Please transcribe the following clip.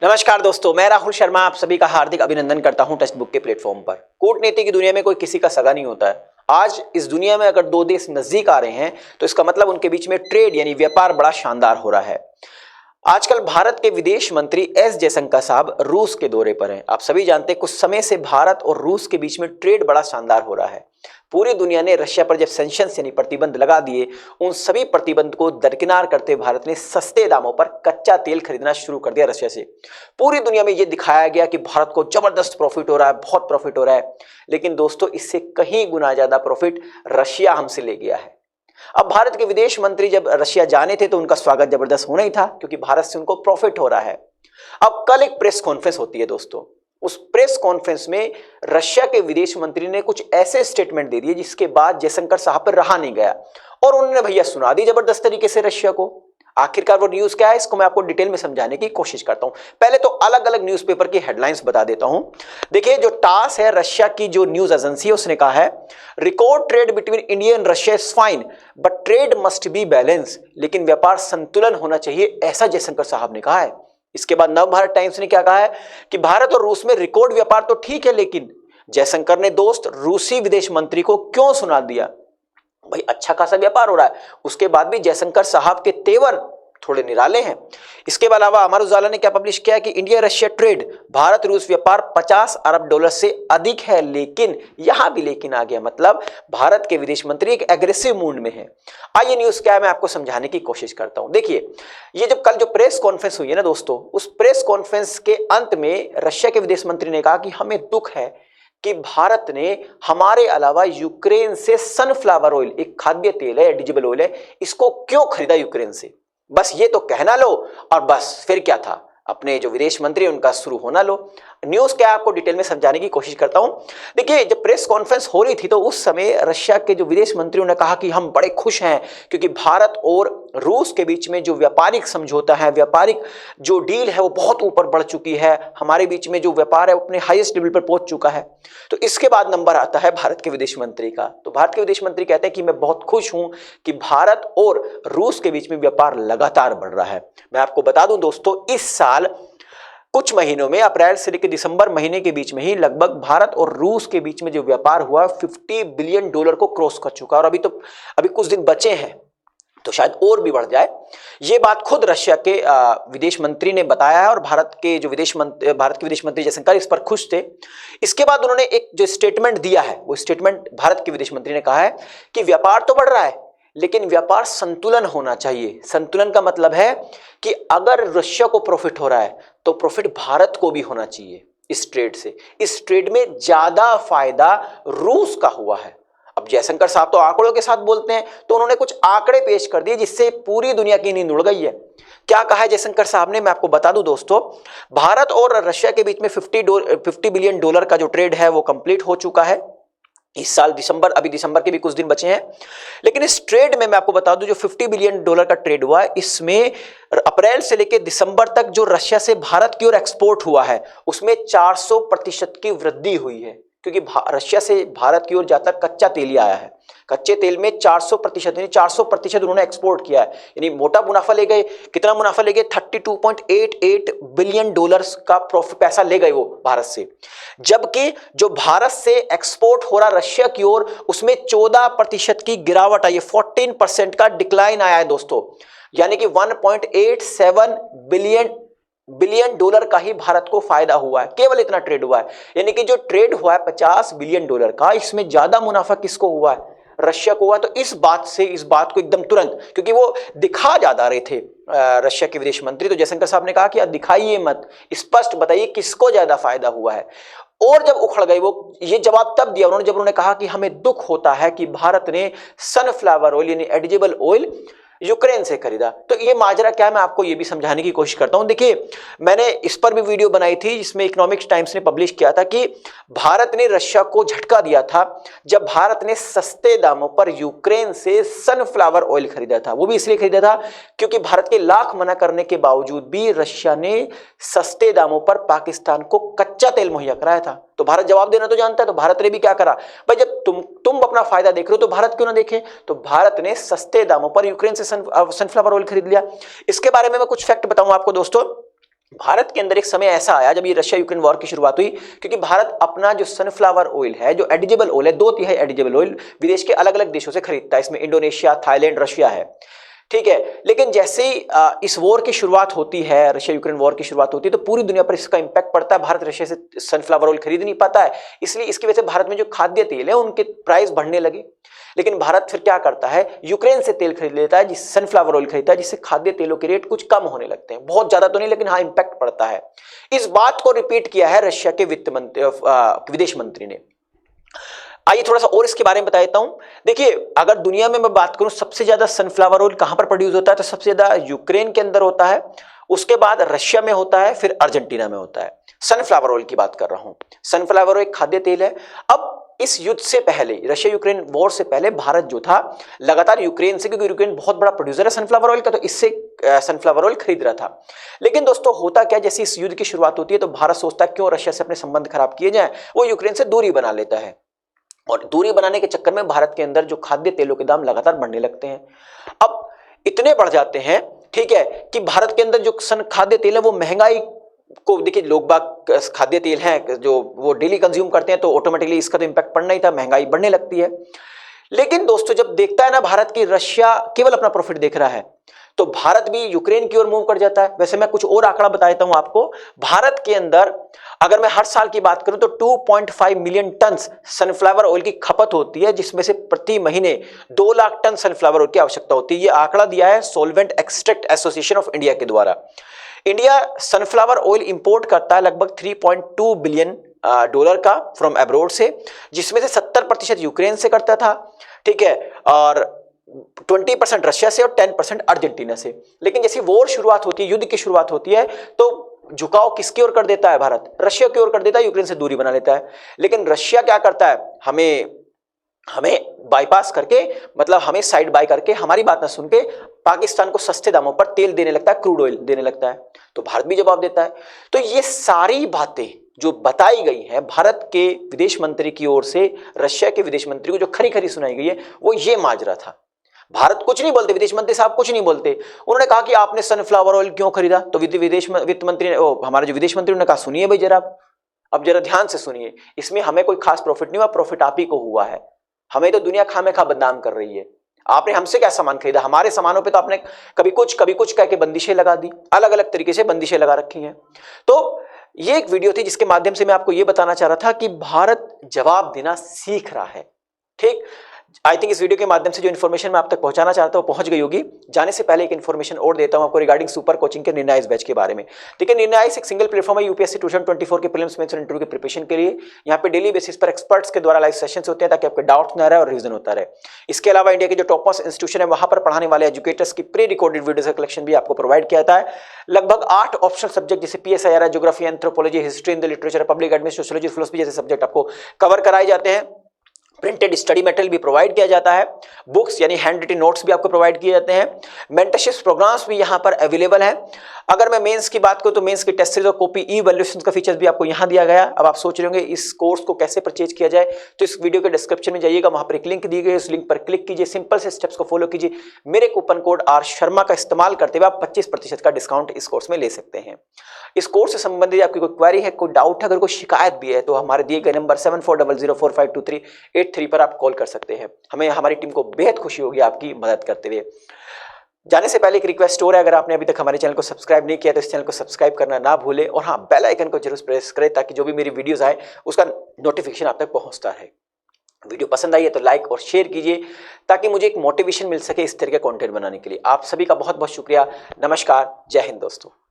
नमस्कार दोस्तों, मैं राहुल शर्मा आप सभी का हार्दिक अभिनंदन करता हूं टेक्स्ट बुक के प्लेटफॉर्म पर। कूटनीति की दुनिया में कोई किसी का सगा नहीं होता है। आज इस दुनिया में अगर दो देश नजदीक आ रहे हैं तो इसका मतलब उनके बीच में ट्रेड यानी व्यापार बड़ा शानदार हो रहा है। आजकल भारत के विदेश मंत्री एस जयशंकर साहब रूस के दौरे पर हैं। आप सभी जानते हैं कुछ समय से भारत और रूस के बीच में ट्रेड बड़ा शानदार हो रहा है। पूरी दुनिया ने रशिया पर जब सैंक्शंस यानी प्रतिबंध लगा दिए, उन सभी प्रतिबंध को दरकिनार करते हुए भारत ने सस्ते दामों पर कच्चा तेल खरीदना शुरू कर दिया रशिया से। पूरी दुनिया में यह दिखाया गया कि भारत को जबरदस्त प्रॉफिट हो रहा है, बहुत प्रॉफिट हो रहा है। लेकिन दोस्तों, इससे कहीं गुना ज्यादा प्रॉफिट रशिया हमसे ले गया है। अब भारत के विदेश मंत्री जब रशिया जाने थे तो उनका स्वागत जबरदस्त होना ही था, क्योंकि भारत से उनको प्रॉफिट हो रहा है। अब कल एक प्रेस कॉन्फ्रेंस होती है दोस्तों। उस प्रेस कॉन्फ्रेंस में रशिया के विदेश मंत्री ने कुछ ऐसे स्टेटमेंट दे दिए जिसके बाद जयशंकर साहब पर रहा नहीं गया और उन्होंने भैया सुना दी जबरदस्त तरीके से रशिया को। आखिरकार वो न्यूज क्या है, इसको मैं आपको डिटेल में समझाने की कोशिश करता हूं। पहले तो अलग अलग न्यूज़पेपर की हेडलाइंस बता देता हूं। देखिए, जो टास है, रशिया की जो न्यूज एजेंसी है, उसने कहा है record trade between India and Russia is fine but trade must be balance. लेकिन व्यापार संतुलन होना चाहिए, ऐसा जयशंकर साहब ने कहा है। इसके बाद नवभारत टाइम्स ने क्या कहा है कि भारत और रूस में रिकॉर्ड व्यापार तो ठीक है, लेकिन जयशंकर ने दोस्त रूसी विदेश मंत्री को क्यों सुना दिया। भाई, अच्छा खासा व्यापार हो रहा है, उसके बाद भी जयशंकर साहब के तेवर थोड़े निराले हैं। इसके अलावा अमर उजाला ने क्या पब्लिश किया कि इंडिया रशिया ट्रेड, भारत रूस व्यापार 50 अरब डॉलर से अधिक है। लेकिन यहां भी लेकिन आ गया, मतलब भारत के विदेश मंत्री एक एग्रेसिव मूड में है। आइए न्यूज क्या है मैं आपको समझाने की कोशिश करता हूं। देखिए, ये जब कल जो प्रेस कॉन्फ्रेंस हुई है ना दोस्तों, उस प्रेस कॉन्फ्रेंस के अंत में रशिया के विदेश मंत्री ने कहा कि हमें दुख है कि भारत ने हमारे अलावा यूक्रेन से सनफ्लावर ऑयल, एक खाद्य तेल है, एडिजिबल ऑयल है, इसको क्यों खरीदा यूक्रेन से। बस ये तो कहना लो और बस फिर क्या था, अपने जो विदेश मंत्री उनका शुरू होना लो। न्यूज क्या आपको डिटेल में समझाने की कोशिश करता हूं। देखिए, जब प्रेस कॉन्फ्रेंस हो रही थी तो उस समय रशिया के जो विदेश मंत्रियों ने कहा कि हम बड़े खुश हैं क्योंकि भारत और रूस के बीच में जो व्यापारिक समझौता है, व्यापारिक जो डील है, वो बहुत ऊपर बढ़ चुकी है। हमारे बीच में जो व्यापार है वो अपने हाईएस्ट लेवल पर पहुंच चुका है। तो इसके बाद नंबर आता है भारत के विदेश मंत्री का। तो भारत के विदेश मंत्री कहते हैं कि मैं बहुत खुश हूं कि भारत और रूस के बीच में व्यापार लगातार बढ़ रहा है। मैं आपको बता दूं दोस्तों, इस साल कुछ महीनों में, अप्रैल से लेकर दिसंबर महीने के बीच में ही लगभग भारत और रूस के बीच में जो व्यापार हुआ 50 बिलियन डॉलर को क्रॉस कर चुका और अभी कुछ दिन बचे हैं, तो शायद और भी बढ़ जाए। ये बात खुद रशिया के विदेश मंत्री ने बताया है और भारत के विदेश मंत्री जयशंकर इस पर खुश थे। इसके बाद उन्होंने एक जो स्टेटमेंट दिया है, वो स्टेटमेंट भारत के विदेश मंत्री ने कहा है कि व्यापार तो बढ़ रहा है लेकिन व्यापार संतुलन होना चाहिए। संतुलन का मतलब है कि अगर रशिया को प्रॉफिट हो रहा है तो प्रॉफिट भारत को भी होना चाहिए इस ट्रेड से। इस ट्रेड में ज्यादा फायदा रूस का हुआ है। अब जयशंकर साहब तो आंकड़ों के साथ बोलते हैं, तो उन्होंने कुछ आंकड़े पेश कर दिए जिससे पूरी दुनिया की नींद उड़ गई है। क्या कहा है जयशंकर साहब ने, मैं आपको बता दूं दोस्तों। भारत और रशिया के बीच में 50 बिलियन डॉलर का जो ट्रेड है वो कंप्लीट हो चुका है इस साल अभी दिसंबर के भी कुछ दिन बचे हैं। लेकिन इस ट्रेड में मैं आपको बता दूं, जो 50 बिलियन डॉलर का ट्रेड हुआ है, इसमें अप्रैल से लेकर दिसंबर तक जो रशिया से भारत की ओर एक्सपोर्ट हुआ है उसमें 400% की वृद्धि हुई है, क्योंकि रशिया से भारत की ओर जाता कच्चा तेल ही आया है। कच्चे तेल में 400% उन्होंने एक्सपोर्ट किया है, यानी मोटा मुनाफा ले गए। कितना मुनाफा ले गए? 32.88 बिलियन डॉलर्स का पैसा ले गए वो भारत से। जबकि जो भारत से एक्सपोर्ट हो रहा रशिया की ओर, उसमें 14% की गिरावट आई है, 14% का डिक्लाइन आया है दोस्तों। यानी कि 1.87 बिलियन डॉलर का ही भारत को फायदा हुआ है, केवल इतना ट्रेड हुआ है। यानी कि जो ट्रेड हुआ है 50 बिलियन डॉलर का, इसमें ज्यादा मुनाफा किसको हुआ है? रशिया को हुआ। तो इस बात को एकदम तुरंत, क्योंकि वो दिखा ज्यादा रहे थे रशिया के विदेश मंत्री, तो जयशंकर साहब ने कहा कि दिखाइए मत, स्पष्ट बताइए किसको ज्यादा फायदा हुआ है। और जब उखड़ गए वो, ये जवाब तब दिया उन्होंने जब उन्होंने कहा कि हमें दुख होता है कि भारत ने सनफ्लावर ऑयल यानी एडिजिबल ऑयल यूक्रेन से खरीदा। तो ये माजरा क्या है, मैं आपको ये भी समझाने की कोशिश करता हूं। देखिए, मैंने इस पर भी वीडियो बनाई थी जिसमें इकोनॉमिक्स टाइम्स ने पब्लिश किया था कि भारत ने रशिया को झटका दिया था जब भारत ने सस्ते दामों पर यूक्रेन से सनफ्लावर ऑयल खरीदा था। वो भी इसलिए खरीदा था क्योंकि भारत के लाख मना करने के बावजूद भी रशिया ने सस्ते दामों पर पाकिस्तान को कच्चा तेल मुहैया कराया था। तो भारत जवाब देना तो जानता है, तो भारत ने भी क्या करा, भाई जब तुम अपना फायदा देख रहे हो तो भारत क्यों ना देखे। तो भारत ने सस्ते दामों पर यूक्रेन से सनफ्लावर ऑयल खरीद लिया। इसके बारे में मैं कुछ फैक्ट बताऊं आपको दोस्तों। भारत के अंदर एक समय ऐसा आया जब ये रशिया यूक्रेन वॉर की शुरुआत हुई, क्योंकि भारत अपना जो सनफ्लावर ऑयल है, जो एडिजेबल ऑयल है, 2/3 एडिजेबल ऑयल विदेश के अलग अलग देशों से खरीदता है। इसमें इंडोनेशिया, थाईलैंड, रशिया है, ठीक है। लेकिन जैसे ही इस वॉर की शुरुआत होती है, रशिया यूक्रेन वॉर की शुरुआत होती है, तो पूरी दुनिया पर इसका इंपैक्ट पड़ता है। भारत रशिया से सनफ्लावर ऑयल खरीद नहीं पाता है, इसलिए इसकी वजह से भारत में जो खाद्य तेल है उनके प्राइस बढ़ने लगे। लेकिन भारत फिर क्या करता है, यूक्रेन से तेल खरीद लेता है, जिस सनफ्लावर ऑयल खरीदता है, जिससे खाद्य तेलों के रेट कुछ कम होने लगते हैं। बहुत ज्यादा तो नहीं, लेकिन हाँ इंपैक्ट पड़ता है। इस बात को रिपीट किया है रशिया के विदेश मंत्री ने। आइए थोड़ा सा और इसके बारे में बता देता हूं। देखिए, अगर दुनिया में मैं बात करूं सबसे ज्यादा सनफ्लावर ऑयल कहां पर प्रोड्यूस होता है, तो सबसे ज्यादा यूक्रेन के अंदर होता है, उसके बाद रशिया में होता है, फिर अर्जेंटीना में होता है। सनफ्लावर ऑयल की बात कर रहा हूं। सनफ्लावर ऑयल एक खाद्य तेल है। अब इस युद्ध से पहले, रशिया यूक्रेन वॉर से पहले, भारत जो था लगातार यूक्रेन से, क्योंकि यूक्रेन बहुत बड़ा प्रोड्यूसर है सनफ्लावर ऑयल का, तो इससे सनफ्लावर ऑयल खरीद रहा था। लेकिन दोस्तों होता क्या, जैसे इस युद्ध की शुरुआत होती है तो भारत सोचता है क्यों रशिया से अपने संबंध खराब किए जाएं, वो यूक्रेन से दूरी बना लेता है। और दूरी बनाने के चक्कर में भारत के अंदर जो खाद्य तेलों के दाम लगातार बढ़ने लगते हैं। अब इतने बढ़ जाते हैं, ठीक है, कि भारत के अंदर जो खाद्य तेल है वो महंगाई को, देखिए लोग बाग खाद्य तेल हैं जो वो डेली कंज्यूम करते हैं, तो ऑटोमेटिकली इसका तो इंपैक्ट पड़ना ही था, महंगाई बढ़ने लगती है। लेकिन दोस्तों जब देखता है ना भारत की रशिया केवल अपना प्रॉफिट देख रहा है, तो भारत भी यूक्रेन की ओर मूव कर जाता है। वैसे मैं कुछ और आंकड़ा बता देता हूं आपको। भारत के अंदर अगर मैं हर साल की बात करूं तो 2.5 मिलियन टन सनफ्लावर ऑयल की खपत होती है, जिसमें से प्रति महीने 2 लाख टन सनफ्लावर ऑयल की आवश्यकता होती है। यह आंकड़ा दिया है solvent extract association of India के द्वारा। इंडिया सनफ्लावर ऑयल इंपोर्ट करता है लगभग 3.2 बिलियन डॉलर का फ्रॉम अब्रोड से, जिसमें से 70% यूक्रेन से करता था, ठीक है, और 20% रशिया से और 10% अर्जेंटीना से। लेकिन जैसे वॉर शुरुआत होती है, युद्ध की शुरुआत होती है, तो झुकाव किसकी ओर कर देता है भारत, रशिया की ओर कर देता है, यूक्रेन से दूरी बना लेता है। लेकिन रशिया क्या करता है, हमें बाईपास करके, मतलब हमें साइड बाय करके, हमारी बात ना सुन के पाकिस्तान को सस्ते दामों पर तेल देने लगता है, क्रूड ऑयल देने लगता है। तो भारत भी जवाब देता है। तो ये सारी बातें जो बताई गई हैं भारत के विदेश मंत्री की ओर से रशिया के विदेश मंत्री को, जो खरी खरी सुनाई गई है, वो ये माजरा था। भारत कुछ नहीं बोलते, विदेश मंत्री साहब कुछ नहीं बोलते। उन्होंने कहा कि आपने सनफ्लावर ऑयल क्यों खरीदा, तो वित्त मंत्री ने, हमारे जो विदेश मंत्री, उन्होंने कहा सुनिए भाई जरा, अब जरा ध्यान से सुनिए, इसमें हमें कोई खास प्रॉफिट नहीं हुआ, प्रॉफिट आप ही को हुआ है। हमें तो दुनिया खामे खा बदनाम कर रही है। आपने हमसे क्या सामान खरीदा, हमारे सामानों पे तो आपने कभी कुछ कह के बंदिशें लगा दी, अलग अलग तरीके से बंदिशें लगा रखी हैं। तो ये एक वीडियो थी जिसके माध्यम से मैं आपको ये बताना चाह रहा था कि भारत जवाब देना सीख रहा है। ठीक, आई थिंक इस वीडियो के माध्यम से जो इन्फॉर्मेशन मैं आप तक पहुंचाना चाहता हूं पहुंच गई होगी। जाने से पहले एक इन्फॉर्मेशन और देता हूं आपको रिगार्डिंग सुपर कोचिंग के निर्णायक बैच के बारे में। देखिए, निर्णायक एक सिंगल प्लेटफॉर्म है यूपीएससी 2024 के प्रीलिम्स मेंस और इंटरव्यू के प्रिपरेशन के लिए। यहाँ पे डेली बेसिस पर एक्सपर्ट्स के द्वारा लाइव सेशंस होते हैं ताकि आपके डाउट्स ना रहे और रिवीजन होता रहे। इसके अलावा इंडिया के जो टॉप मोस्ट इंस्टीट्यूशन है वहां पर पढ़ाने वाले एजुकेटर्स की प्री रिकॉर्डेड वीडियोस का कलेक्शन भी आपको प्रोवाइड किया जाता है। लगभग 8 ऑप्शनल सब्जेक्ट जैसे PSIR, geography, anthropology, history in the literature, public administration, sociology, philosophy जैसे सब्जेक्ट आपको कवर कराए जाते हैं। प्रिंटेड स्टडी मटेरियल भी प्रोवाइड किया जाता है। बुक्स यानी हैंड रिटन नोट्स भी आपको प्रोवाइड किए जाते हैं। मेंटरशिप प्रोग्राम्स भी यहाँ पर अवेलेबल है। अगर मैं मेंस की बात करूँ तो मेंस की टेस्ट सीरीज और कॉपी ई वैल्यूएशन का फीचर्स भी आपको यहाँ दिया गया। अब आप सोच रहे होंगे इस कोर्स को कैसे परचेज किया जाए, तो इस वीडियो के डिस्क्रिप्शन में जाइएगा, वहां पर एक लिंक दी गई है, उस लिंक पर क्लिक कीजिए, सिंपल से स्टेप्स को फॉलो कीजिए। मेरे कूपन कोड आर शर्मा का इस्तेमाल करते हुए आप 25% का डिस्काउंट इस कोर्स में ले सकते हैं। इस कोर्स से संबंधित आपकी कोई क्वेरी है, कोई डाउट है, अगर कोई शिकायत भी है, तो हमारे दिए गए नंबर 7400452383 पर आप कॉल कर सकते हैं। हमें, हमारी टीम को बेहद खुशी होगी आपकी मदद करते हुए। जाने से पहले एक रिक्वेस्ट और है, अगर आपने अभी तक हमारे चैनल को सब्सक्राइब नहीं किया तो इस चैनल को सब्सक्राइब करना ना भूलें, और हाँ, बेल आइकन को जरूर प्रेस करें ताकि जो भी मेरी वीडियोस आए उसका नोटिफिकेशन आप तक पहुंचता रहे। वीडियो पसंद आई है तो लाइक और शेयर कीजिए ताकि मुझे एक मोटिवेशन मिल सके इस तरह के कंटेंट बनाने के लिए। आप सभी का बहुत बहुत शुक्रिया। नमस्कार, जय हिंद दोस्तों।